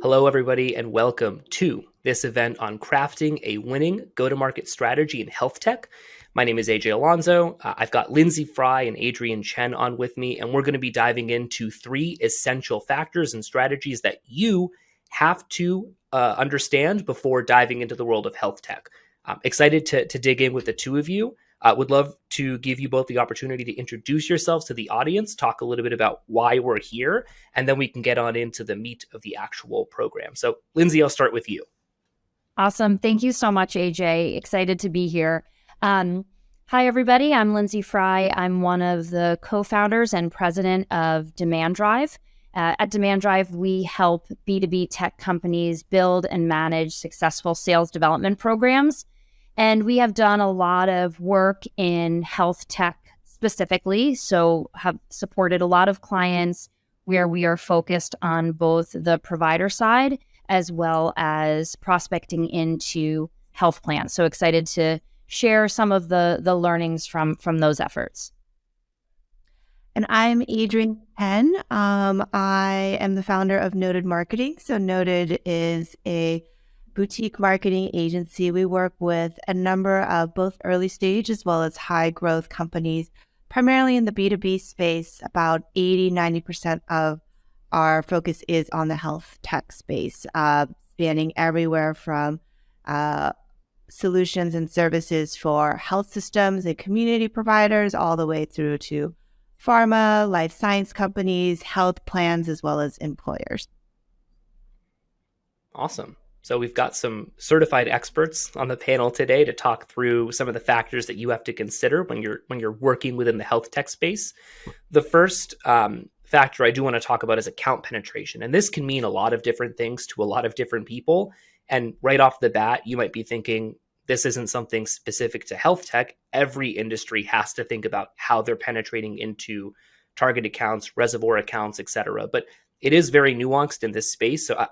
Hello, everybody, and welcome to this event on crafting a winning go-to-market strategy in health tech. My name is AJ Alonso. I've got Lindsay Fry and Adrienne Chen on with me, and we're going to be diving into 3 essential factors and strategies that you have to understand before diving into the world of health tech. I'm excited to dig in with the two of you. Would love to give you both the opportunity to introduce yourselves to the audience, talk a little bit about why we're here, and then we can get on into the meat of the actual program. So, Lindsay, I'll start with you. Awesome. Thank you so much, AJ. Excited to be here. Hi, everybody. I'm Lindsay Fry. I'm one of the co-founders and president of demandDrive. At demandDrive, we help B2B tech companies build and manage successful sales development programs. And we have done a lot of work in health tech specifically, so have supported a lot of clients where we are focused on both the provider side as well as prospecting into health plans. So excited to share some of the learnings from those efforts. And I'm Adrienne Chen. I am the founder of Noted Marketing. So Noted is a boutique marketing agency. We work with a number of both early stage as well as high growth companies, primarily in the B2B space. About 80-90% of our focus is on the health tech space, spanning everywhere from solutions and services for health systems and community providers all the way through to pharma, life science companies, health plans, as well as employers. Awesome. So we've got some certified experts on the panel today to talk through some of the factors that you have to consider when you're working within the health tech space. The first factor I do want to talk about is account penetration. And this can mean a lot of different things to a lot of different people. And right off the bat, you might be thinking, this isn't something specific to health tech. Every industry has to think about how they're penetrating into target accounts, reservoir accounts, et cetera. But it is very nuanced in this space. So,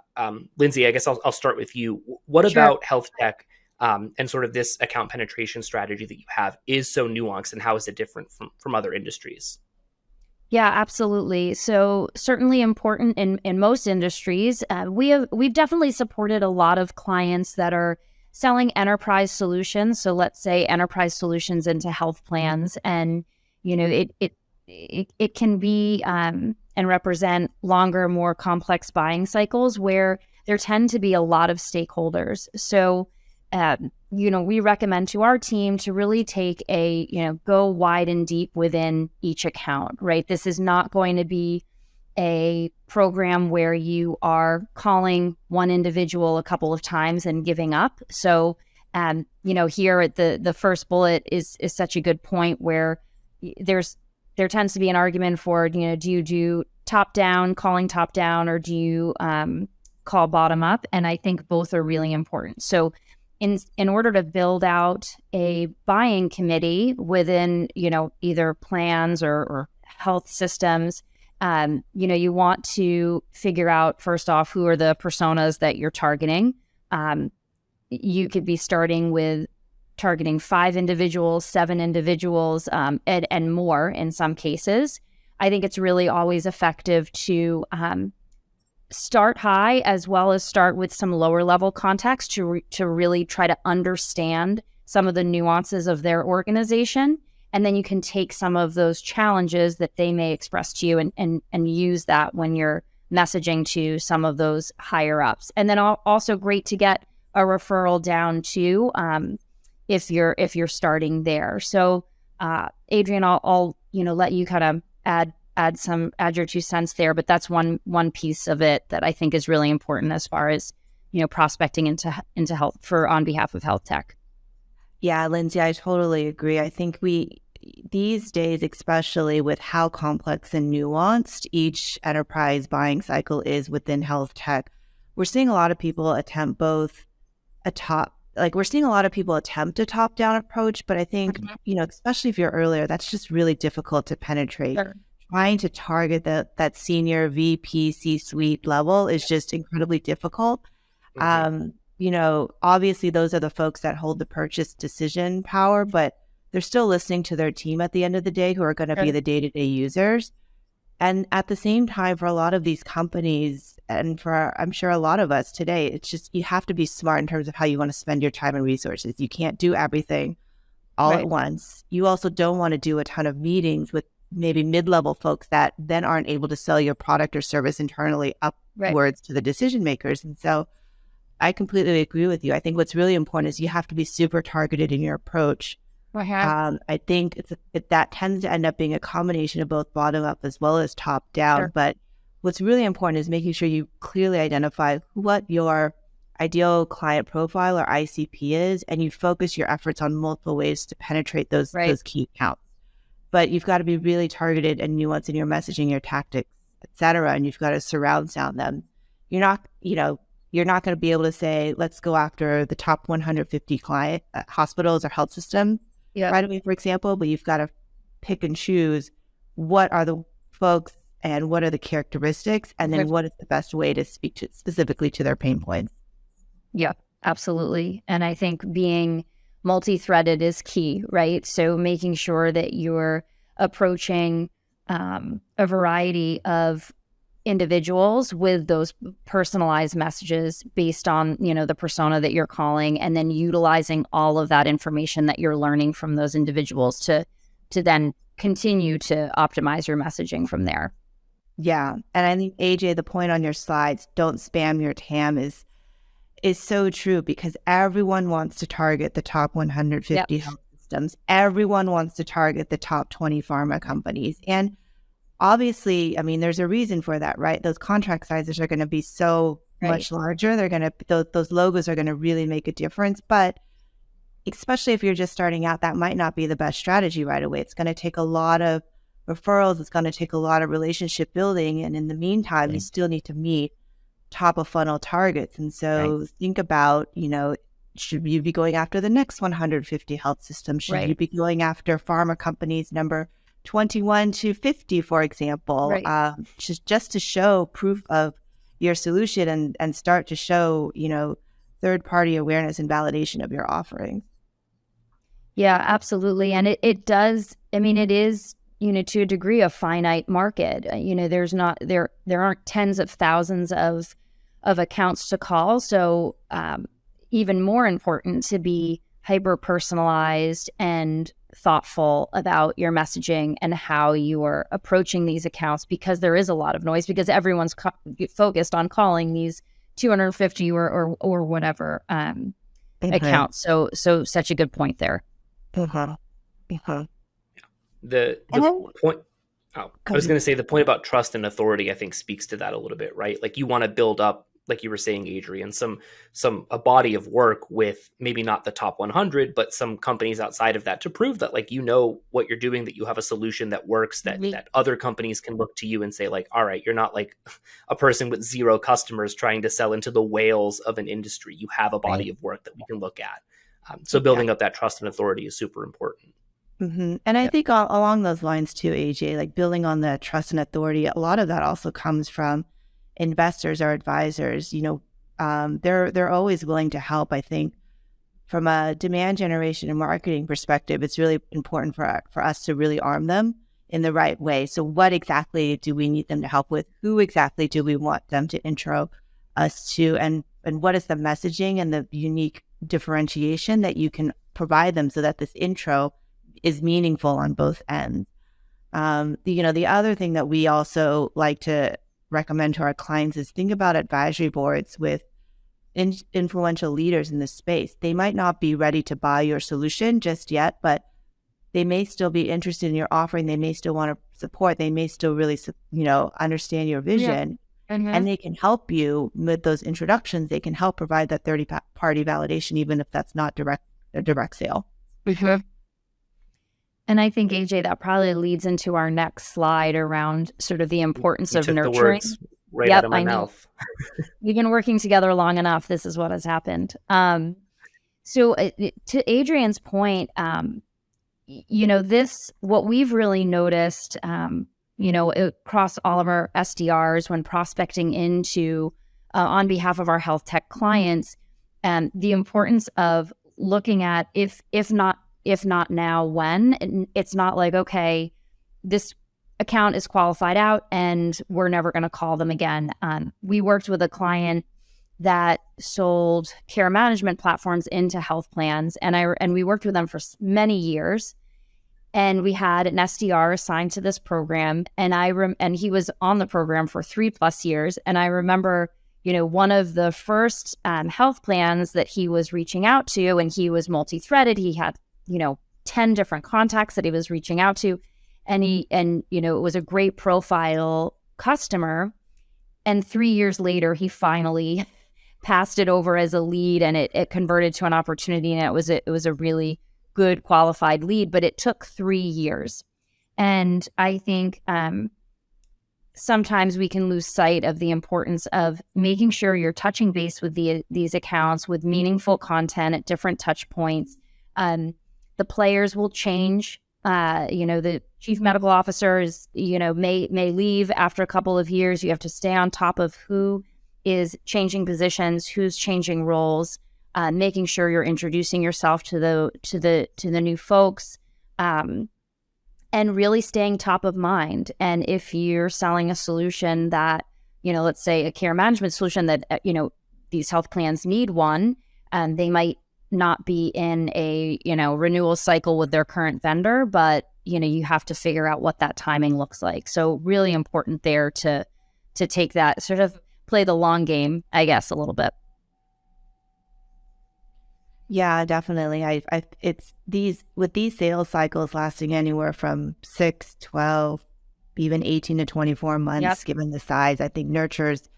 Lindsay, I guess I'll start with you. What Sure. about health tech and sort of this account penetration strategy that you have is so nuanced, and how is it different from other industries? Yeah, absolutely. So certainly important in most industries. We've definitely supported a lot of clients that are selling enterprise solutions. So let's say enterprise solutions into health plans, and it can be and represent longer, more complex buying cycles where there tend to be a lot of stakeholders. So, we recommend to our team to really take go wide and deep within each account, right? This is not going to be a program where you are calling one individual a couple of times and giving up. So, here at the first bullet is such a good point where there tends to be an argument for, do you do top down, calling top down, or do you call bottom up? And I think both are really important. So in order to build out a buying committee within, either plans or health systems, you want to figure out, first off, who are the personas that you're targeting. You could be starting with targeting 5 individuals, 7 individuals, and more in some cases. I think it's really always effective to start high as well as start with some lower level context to really try to understand some of the nuances of their organization. And then you can take some of those challenges that they may express to you and use that when you're messaging to some of those higher ups. And then also great to get a referral down to if you're starting there. So, Adrienne, I'll let you kind of add your 2 cents there, but that's one piece of it that I think is really important as far as prospecting into health on behalf of health tech. Yeah, Lindsay, I totally agree. I think these days, especially with how complex and nuanced each enterprise buying cycle is within health tech, we're seeing a lot of people attempt a top-down approach, but I think, especially if you're earlier, that's just really difficult to penetrate. Sure. Trying to target that senior VP C-suite level is just incredibly difficult. Obviously those are the folks that hold the purchase decision power, but they're still listening to their team at the end of the day, who are going to be the day-to-day users. And at the same time, for a lot of these companies, and for I'm sure a lot of us today, it's just you have to be smart in terms of how you want to spend your time and resources. You can't do everything all at Right. once. You also don't want to do a ton of meetings with maybe mid-level folks that then aren't able to sell your product or service internally Right. upwards to the decision makers. And so I completely agree with you. I think what's really important is you have to be super targeted in your approach. Uh-huh. I think that tends to end up being a combination of both bottom up as well as top down. Sure. But what's really important is making sure you clearly identify what your ideal client profile or ICP is, and you focus your efforts on multiple ways to penetrate those Right. key accounts. But you've got to be really targeted and nuanced in your messaging, your tactics, etc. And you've got to surround sound them. You're not, you're not going to be able to say, let's go after the top 150 client hospitals or health systems Yeah. right away, for example, but you've got to pick and choose what are the folks and what are the characteristics, and then what is the best way to speak to specifically to their pain points. Yeah, absolutely. And I think being multi-threaded is key, right? So making sure that you're approaching a variety of individuals with those personalized messages based on, the persona that you're calling, and then utilizing all of that information that you're learning from those individuals to then continue to optimize your messaging from there. Yeah. And I think, AJ, the point on your slides, don't spam your TAM is so true, because everyone wants to target the top 150 Yep. health systems. Everyone wants to target the top 20 pharma companies. And obviously, I mean, there's a reason for that, right? Those contract sizes are going to be so Right. much larger. They're going to, those logos are going to really make a difference. But especially if you're just starting out, that might not be the best strategy right away. It's going to take a lot of referrals. It's going to take a lot of relationship building. And in the meantime, you still need to meet top of funnel targets. And so think about, should you be going after the next 150 health systems? Should you be going after pharma companies number 21 to 50, for example, just to show proof of your solution and start to show, third-party awareness and validation of your offerings. Yeah, absolutely. And it does, I mean, it is, to a degree, a finite market. There aren't tens of thousands of accounts to call. So even more important to be hyper personalized and thoughtful about your messaging and how you are approaching these accounts, because there is a lot of noise, because everyone's focused on calling these 250 or whatever accounts. So such a good point there. The point. Oh, I was going to say the point about trust and authority, I think, speaks to that a little bit, right? Like, you want to build up, like you were saying, Adrienne, a body of work with maybe not the top 100, but some companies outside of that, to prove that, like, what you're doing, that you have a solution that works, that other companies can look to you and say, like, all right, you're not like a person with zero customers trying to sell into the whales of an industry. You have a body of work that we can look at. So building up that trust and authority is super important. Mm-hmm. And I think along those lines too, AJ, like building on the trust and authority, a lot of that also comes from investors or advisors. They're always willing to help. I think from a demand generation and marketing perspective, it's really important for us to really arm them in the right way. So what exactly do we need them to help with? Who exactly do we want them to intro us to? And what is the messaging and the unique differentiation that you can provide them so that this intro is meaningful on both ends? The other thing that we also like to recommend to our clients is think about advisory boards with influential leaders in this space. They might not be ready to buy your solution just yet, but they may still be interested in your offering. They may still want to support. They may still really, understand your vision. And they can help you with those introductions. They can help provide that third-party validation, even if that's not a direct sale. And I think, AJ, that probably leads into our next slide around sort of the importance of nurturing. The words right out of my mouth. We've been working together long enough. This is what has happened. So to Adrienne's point, what we've really noticed, across all of our SDRs when prospecting into on behalf of our health tech clients, the importance of looking at if not now, when. And it's not like, okay, this account is qualified out and we're never going to call them again. We worked with a client that sold care management platforms into health plans, and we worked with them for many years. And we had an SDR assigned to this program, and he was on the program for 3+ years. And I remember, one of the first health plans that he was reaching out to, and he was multi-threaded. He had 10 different contacts that he was reaching out to, and it was a great profile customer. And 3 years later, he finally passed it over as a lead, and it converted to an opportunity, and it was a really good qualified lead, but it took 3 years. And I think sometimes we can lose sight of the importance of making sure you're touching base with these accounts with meaningful content at different touch points. The players will change. The chief medical officer may leave after a couple of years. You have to stay on top of who is changing positions, who's changing roles, making sure you're introducing yourself to the new folks, and really staying top of mind. And if you're selling a solution that, let's say a care management solution that, these health plans need one, they might not be in a, renewal cycle with their current vendor, but, you have to figure out what that timing looks like. So really important there to take that sort of play the long game, I guess, a little bit. Yeah, definitely. It's these sales cycles lasting anywhere from 6, 12, even 18 to 24 months, Yep. given the size. I think nurtures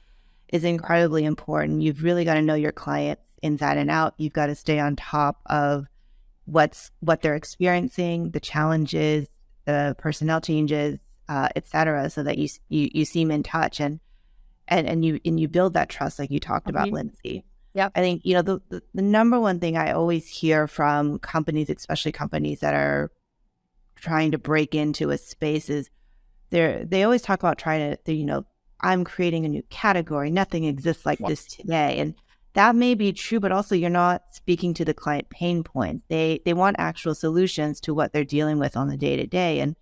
is incredibly important. You've really got to know your clients inside and out. You've got to stay on top of what they're experiencing, the challenges, the personnel changes, et cetera, so that you seem in touch and you build that trust like you talked about, Lindsay. Yep. I think, the number one thing I always hear from companies, especially companies that are trying to break into a space, is they always talk about trying to, I'm creating a new category. Nothing exists like this today. And that may be true, but also you're not speaking to the client pain points. They want actual solutions to what they're dealing with on the day-to-day. And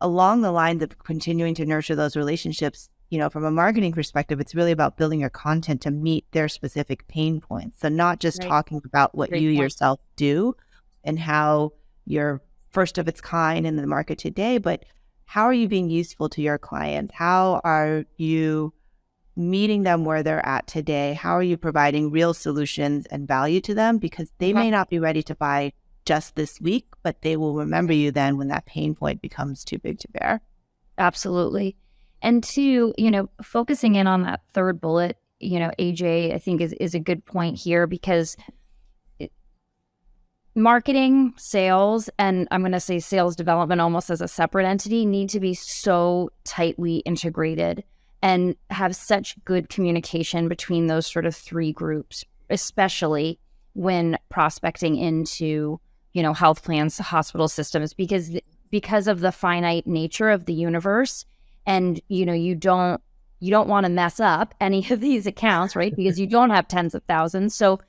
along the lines of continuing to nurture those relationships, from a marketing perspective, it's really about building your content to meet their specific pain points. So not just talking about what you yourself do and how you're first of its kind in the market today, but how are you being useful to your clients? How are you meeting them where they're at today? How are you providing real solutions and value to them? Because they may not be ready to buy just this week, but they will remember you then when that pain point becomes too big to bear. Absolutely. And two, focusing in on that third bullet, AJ, I think is a good point here, because marketing, sales, and I'm going to say sales development almost as a separate entity, need to be so tightly integrated and have such good communication between those sort of three groups, especially when prospecting into, health plans, hospital systems, because of the finite nature of the universe. And, you don't want to mess up any of these accounts, right? Because you don't have tens of thousands. So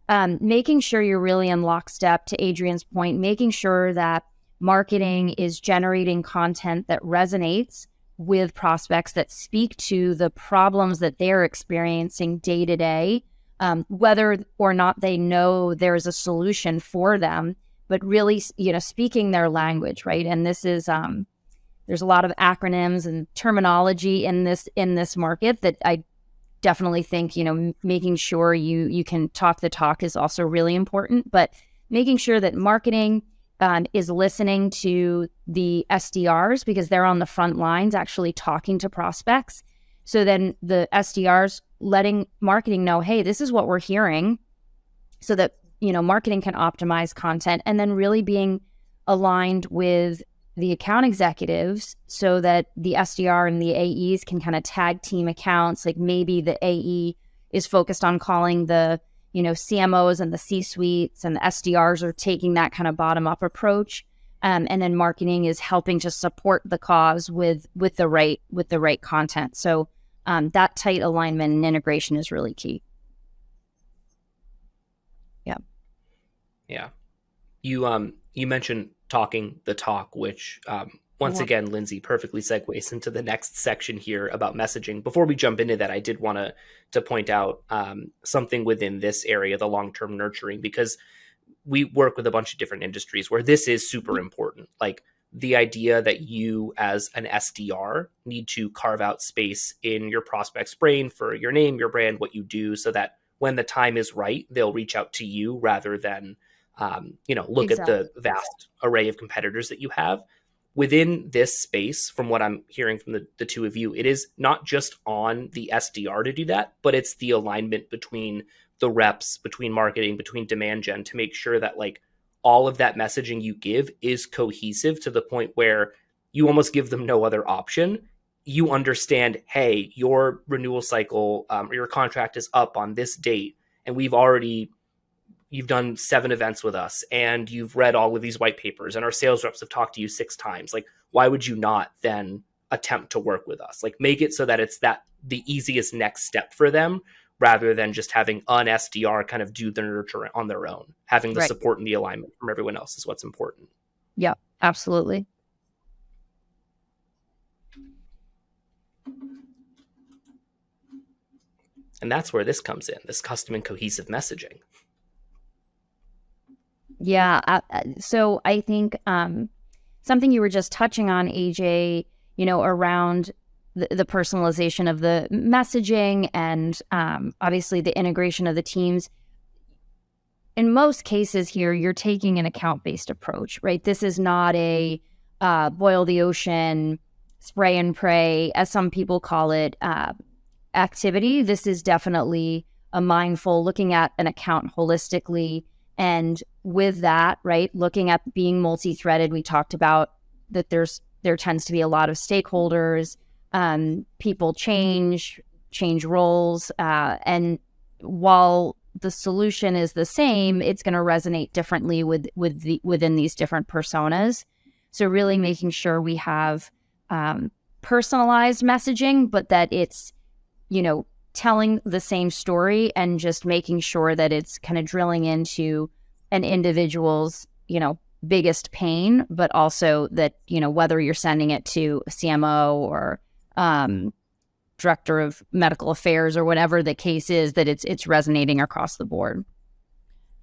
making sure you're really in lockstep, to Adrienne's point, making sure that marketing is generating content that resonates with prospects, that speak to the problems that they're experiencing day to day, whether or not they know there's a solution for them, but really, speaking their language, right? And this is, there's a lot of acronyms and terminology in this market that I definitely think, making sure you can talk the talk is also really important, but making sure that marketing is listening to the SDRs, because they're on the front lines actually talking to prospects. So then the SDRs letting marketing know, hey, this is what we're hearing, so that, marketing can optimize content, and then really being aligned with the account executives so that the SDR and the AEs can kind of tag team accounts. Like maybe the AE is focused on calling the, CMOs and the C-suites, and the SDRs are taking that kind of bottom-up approach. And then marketing is helping to support the cause with the right content. So that tight alignment and integration is really key. Yeah. You mentioned talking the talk, which once again, Lindsay perfectly segues into the next section here about messaging. Before we jump into that, I did want to point out something within this area, the long-term nurturing, because we work with a bunch of different industries where this is super important. Like the idea that you as an SDR need to carve out space in your prospect's brain for your name, your brand, what you do, so that when the time is right, they'll reach out to you rather than, look at the vast array of competitors that you have. Within this space, from what I'm hearing from the two of you, it is not just on the SDR to do that, but it's the alignment between the reps, between marketing, between demand gen, to make sure that like all of that messaging you give is cohesive to the point where you almost give them no other option. You understand, hey, your renewal cycle or your contract is up on this date, and you've done 7 events with us and you've read all of these white papers and our sales reps have talked to you 6 times. Like, why would you not then attempt to work with us? Like, make it so that it's the easiest next step for them, rather than just having an SDR kind of do the nurture on their own. Having the support and the alignment from everyone else is what's important. Yeah, absolutely. And that's where this comes in, this custom and cohesive messaging. Yeah. So I think something you were just touching on, AJ, around the personalization of the messaging and obviously the integration of the teams. In most cases here, you're taking an account-based approach, right? This is not a boil the ocean, spray and pray, as some people call it, activity. This is definitely a mindful looking at an account holistically. And with that, right, looking at being multi-threaded, we talked about that there tends to be a lot of stakeholders, people change roles, and while the solution is the same, it's going to resonate differently within these different personas. So really making sure we have personalized messaging, but that it's, telling the same story and just making sure that it's kind of drilling into an individual's, biggest pain, but also that, whether you're sending it to a CMO or director of medical affairs or whatever the case is, that it's resonating across the board.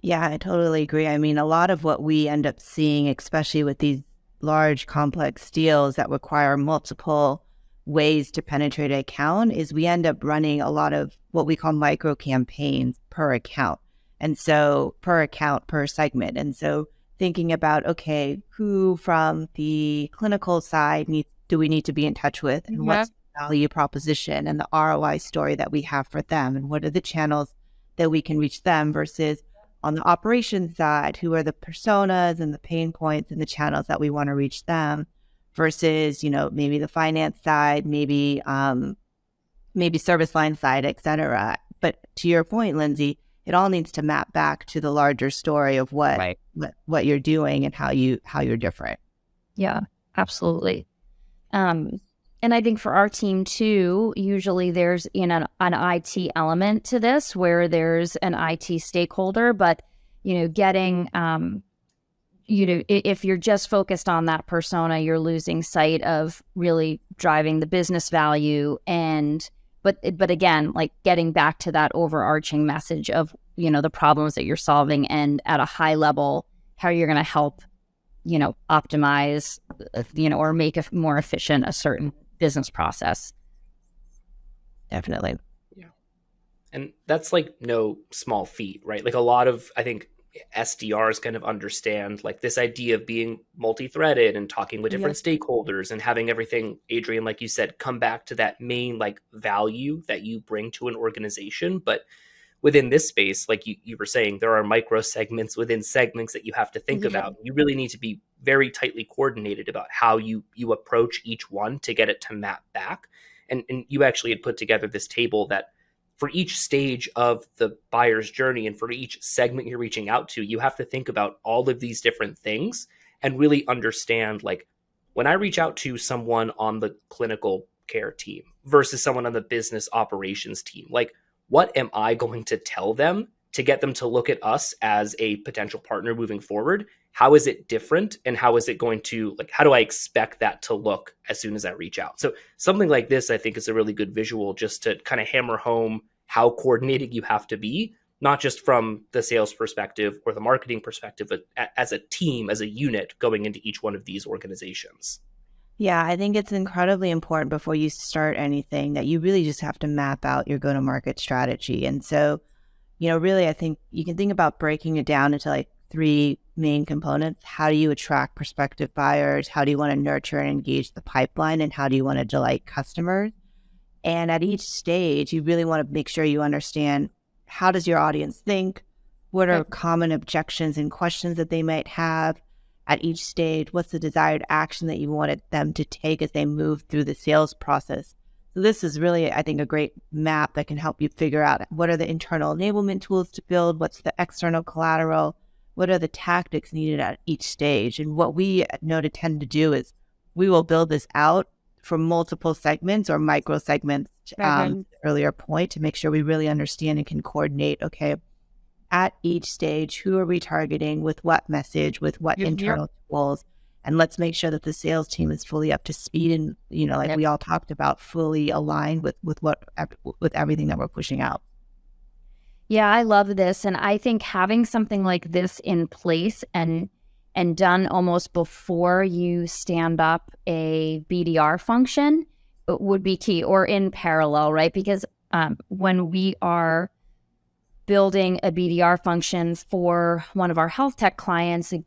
Yeah, I totally agree. I mean, a lot of what we end up seeing, especially with these large complex deals that require multiple ways to penetrate an account, is we end up running a lot of what we call micro campaigns per account. And so per account, per segment. And so thinking about, okay, who from the clinical side do we need to be in touch with, and what's the value proposition and the ROI story that we have for them, and what are the channels that we can reach them, versus on the operations side, who are the personas and the pain points and the channels that we want to reach them, versus, maybe the finance side, maybe service line side, et cetera. But to your point, Lindsay, it all needs to map back to the larger story of what you're doing and how you're different. Yeah, absolutely. And I think for our team too, usually there's an IT element to this where there's an IT stakeholder, but getting if you're just focused on that persona, you're losing sight of really driving the business value. But again, like getting back to that overarching message of, the problems that you're solving, and at a high level, how you're going to help, optimize, or make it more efficient a certain business process. Definitely. Yeah. And that's like no small feat, right? Like a lot of, I think, SDRs kind of understand like this idea of being multi-threaded and talking with different stakeholders and having everything, Adrienne, like you said, come back to that main like value that you bring to an organization. But within this space, like you were saying, there are micro segments within segments that you have to think about. You really need to be very tightly coordinated about how you approach each one to get it to map back. And you actually had put together this table that for each stage of the buyer's journey and for each segment you're reaching out to, you have to think about all of these different things and really understand, like, when I reach out to someone on the clinical care team versus someone on the business operations team, like, what am I going to tell them to get them to look at us as a potential partner moving forward? How is it different? And how is it going to, like, how do I expect that to look as soon as I reach out? So something like this, I think, is a really good visual just to kind of hammer home how coordinated you have to be, not just from the sales perspective or the marketing perspective, but as a team, as a unit going into each one of these organizations. Yeah, I think it's incredibly important before you start anything that you really just have to map out your go-to-market strategy. And so, really, I think you can think about breaking it down into like three main components. How do you attract prospective buyers? How do you want to nurture and engage the pipeline? And how do you want to delight customers? And at each stage, you really want to make sure you understand, how does your audience think? What are common objections and questions that they might have at each stage? What's the desired action that you wanted them to take as they move through the sales process? So this is really, I think, a great map that can help you figure out what are the internal enablement tools to build, what's the external collateral, what are the tactics needed at each stage. And what we at Noted tend to do is we will build this out for multiple segments or micro segments, earlier point, to make sure we really understand and can coordinate, okay, at each stage, who are we targeting, with what message, with what internal tools, and let's make sure that the sales team is fully up to speed and, like we all talked about, fully aligned with everything that we're pushing out. Yeah, I love this. And I think having something like this in place and done almost before you stand up a BDR function would be key, or in parallel, right? Because when we are building a BDR function for one of our health tech clients, like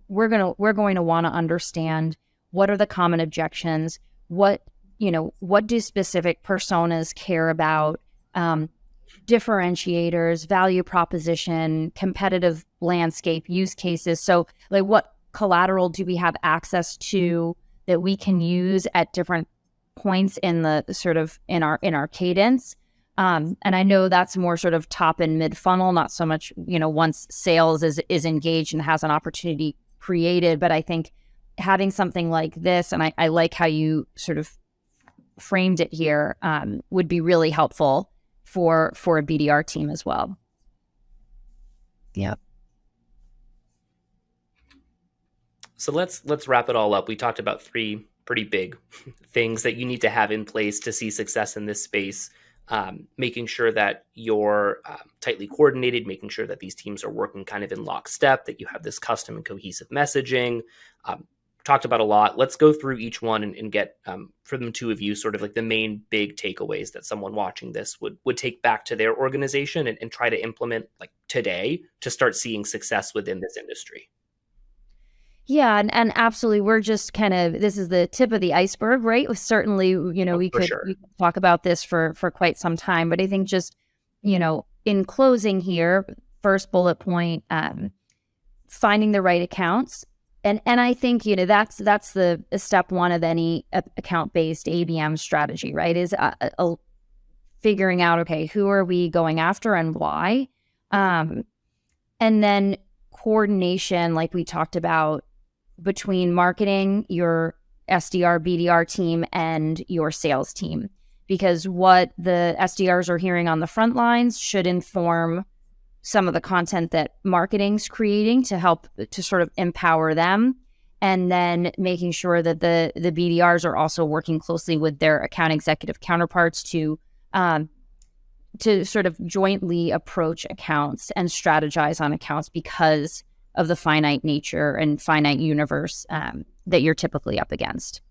we're going to want to understand what are the common objections, what do specific personas care about, differentiators, value proposition, competitive landscape, use cases. So like, what collateral do we have access to that we can use at different points in the sort of in our cadence? And I know that's more sort of top and mid funnel, not so much, once sales is engaged and has an opportunity created. But I think having something like this, and I like how you sort of framed it here, would be really helpful for a BDR team as well. Yeah. So let's wrap it all up. We talked about three pretty big things that you need to have in place to see success in this space. Making sure that you're tightly coordinated, making sure that these teams are working kind of in lockstep, that you have this custom and cohesive messaging. Talked about a lot. Let's go through each one and get, from the two of you, sort of like the main big takeaways that someone watching this would take back to their organization and try to implement like today to start seeing success within this industry. Yeah, and absolutely, we're just kind of, this is the tip of the iceberg, right? Certainly, we could talk about this for quite some time, but I think just, in closing here, first bullet point, finding the right accounts. And I think, that's the step one of any account-based ABM strategy, right? Is figuring out, okay, who are we going after and why? And then coordination, like we talked about, between marketing, your SDR, BDR team, and your sales team. Because what the SDRs are hearing on the front lines should inform some of the content that marketing's creating to help to sort of empower them. And then making sure that the BDRs are also working closely with their account executive counterparts to sort of jointly approach accounts and strategize on accounts because of the finite nature and finite universe that you're typically up against.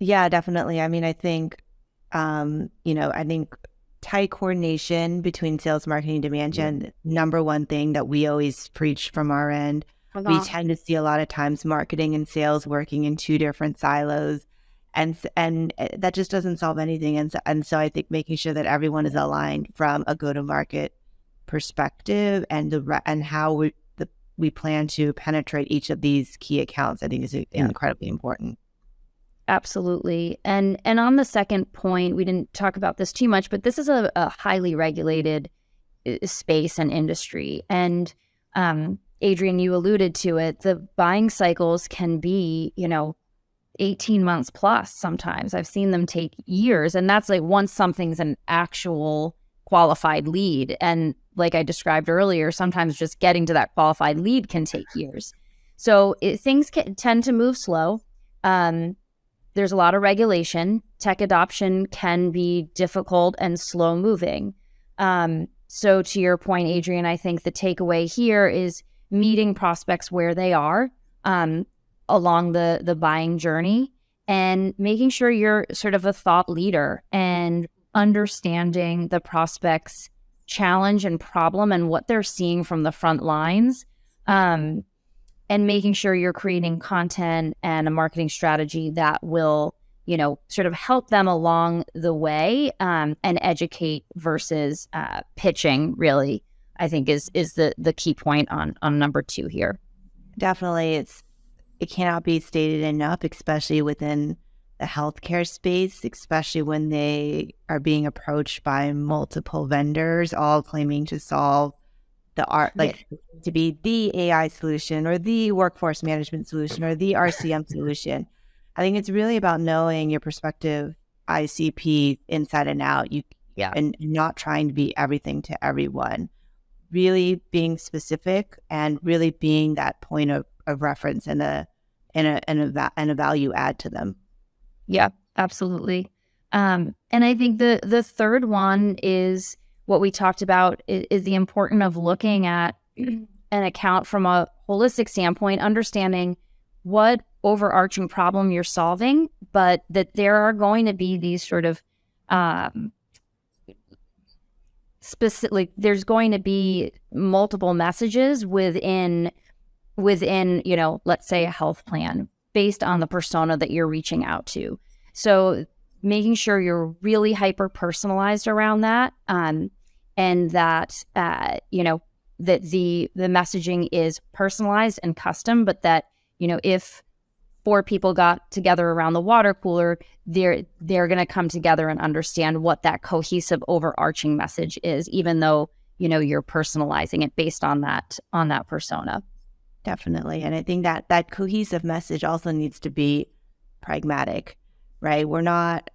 Yeah, definitely. I mean, I think, I think tight coordination between sales, marketing, demand gen, number one thing that we always preach from our end. We tend to see a lot of times marketing and sales working in two different silos, and that just doesn't solve anything. And so I think making sure that everyone is aligned from a go-to-market perspective and how we plan to penetrate each of these key accounts, I think is incredibly important. Absolutely. And on the second point, we didn't talk about this too much, but this is a highly regulated space and industry. And Adrienne, you alluded to it, the buying cycles can be, 18 months plus sometimes. I've seen them take years. And that's like once something's an actual qualified lead. And like I described earlier, sometimes just getting to that qualified lead can take years. So things tend to move slow. There's a lot of regulation. Tech adoption can be difficult and slow moving. So to your point, Adrienne, I think the takeaway here is meeting prospects where they are along the buying journey, and making sure you're sort of a thought leader and understanding the prospect's challenge and problem and what they're seeing from the front lines, and making sure you're creating content and a marketing strategy that will, sort of help them along the way, and educate versus pitching, really, I think is the key point on number 2 here. Definitely. It cannot be stated enough, especially within the healthcare space, especially when they are being approached by multiple vendors, all claiming to solve to be the AI solution or the workforce management solution or the RCM solution. I think it's really about knowing your prospective ICP inside and out. And not trying to be everything to everyone. Really being specific and really being that point of reference and a value add to them. Yeah, absolutely. And I think the third one is what we talked about is the importance of looking at an account from a holistic standpoint, understanding what overarching problem you're solving, but that there are going to be these sort of there's going to be multiple messages within, let's say a health plan based on the persona that you're reaching out to. So making sure you're really hyper personalized around that, and that, that the messaging is personalized and custom, but that, if 4 people got together around the water cooler, they're going to come together and understand what that cohesive overarching message is, even though, you're personalizing it based on that persona. Definitely. And I think that cohesive message also needs to be pragmatic, right?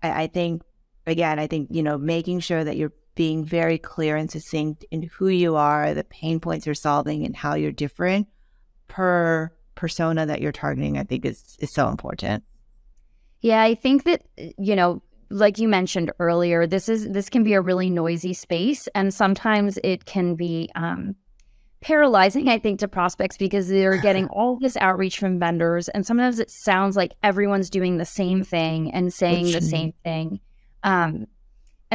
I think, making sure that you're being very clear and succinct in who you are, the pain points you're solving, and how you're different per persona that you're targeting, I think is so important. Yeah, I think that, like you mentioned earlier, this can be a really noisy space, and sometimes it can be paralyzing, I think, to prospects, because they're getting all this outreach from vendors, and sometimes it sounds like everyone's doing the same thing and saying the same thing. And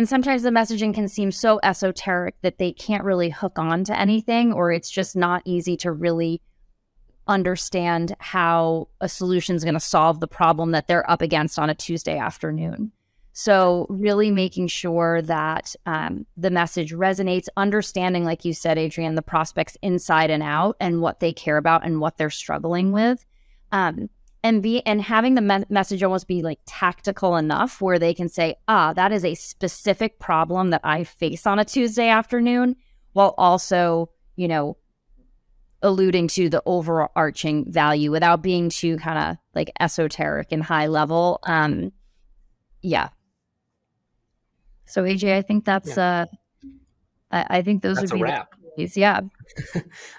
sometimes the messaging can seem so esoteric that they can't really hook on to anything, or it's just not easy to really understand how a solution is going to solve the problem that they're up against on a Tuesday afternoon. So really making sure that the message resonates, understanding, like you said, Adrienne, the prospects inside and out and what they care about and what they're struggling with. And having the message almost be like tactical enough where they can say, that is a specific problem that I face on a Tuesday afternoon, while also, alluding to the overarching value without being too kind of like esoteric and high level. Yeah. So AJ, I think that's I think those that's would be a wrap. Yeah.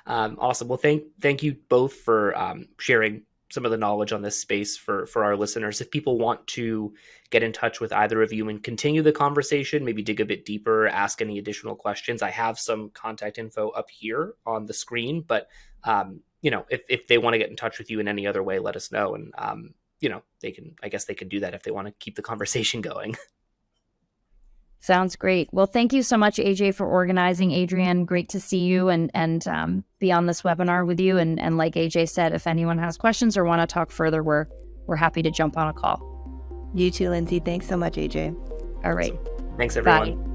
Awesome. Well, thank you both for sharing some of the knowledge on this space for our listeners. If people want to get in touch with either of you and continue the conversation, maybe dig a bit deeper, ask any additional questions, I have some contact info up here on the screen, but if they want to get in touch with you in any other way, let us know. And they can do that if they want to keep the conversation going. Sounds great. Well, thank you so much, AJ, for organizing. Adrienne, great to see you and be on this webinar with you. And like AJ said, if anyone has questions or want to talk further, we're happy to jump on a call. You too, Lindsay. Thanks so much, AJ. All right. Thanks, everyone. Bye.